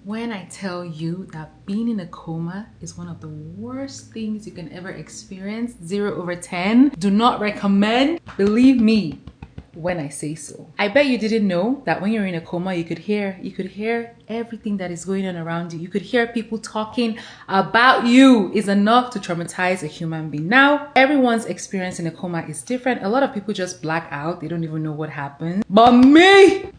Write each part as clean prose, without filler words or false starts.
When I tell you that being in a coma is one of the worst things you can ever experience, 0 over 10, do not recommend. Believe me when I say so. I bet you didn't know that when you're in a coma, you could hear everything that is going on around you. You could hear people talking about you. Is enough to traumatize a human being. Now, everyone's experience in a coma is different. A lot of people just black out. They don't even know what happened. But me,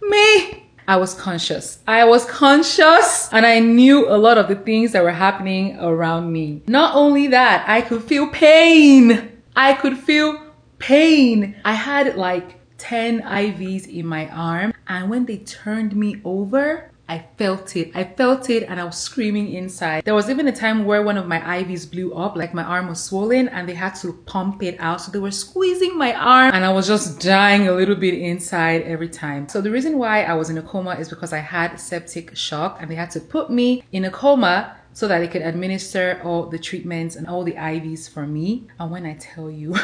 I was conscious. And I knew a lot of the things that were happening around me. Not only that, I could feel pain. I had like 10 IVs in my arm, and when they turned me over, I felt it and I was screaming inside. There was even a time where one of my IVs blew up, like my arm was swollen and they had to pump it out. So they were squeezing my arm and I was just dying a little bit inside every time. So the reason why I was in a coma is because I had septic shock and they had to put me in a coma so that they could administer all the treatments and all the IVs for me. And when I tell you,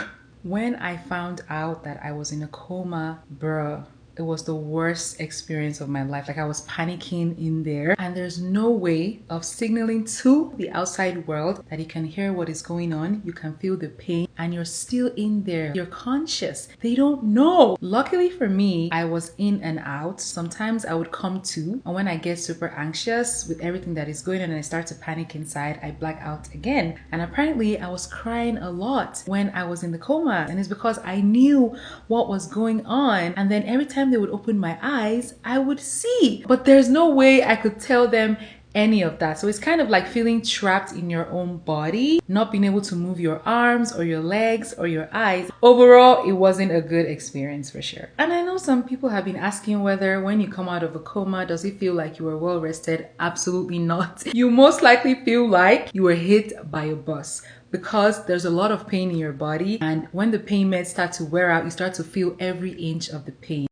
when I found out that I was in a coma, bruh, it was the worst experience of my life. Like, I was panicking in there, and there's no way of signaling to the outside world that you can hear what is going on. You can feel the pain and you're still in there. You're conscious. They don't know. Luckily for me, I was in and out. Sometimes I would come to, and when I get super anxious with everything that is going on and I start to panic inside, I black out again. And apparently I was crying a lot when I was in the coma, and it's because I knew what was going on. And then every time they would open my eyes, I would see, but there's no way I could tell them any of that. So it's kind of like feeling trapped in your own body, not being able to move your arms or your legs or your eyes. Overall, it wasn't a good experience for sure. And I know some people have been asking whether when you come out of a coma, does it feel like you were well rested? Absolutely not. You most likely feel like you were hit by a bus, because there's a lot of pain in your body, and when the pain meds start to wear out, you start to feel every inch of the pain.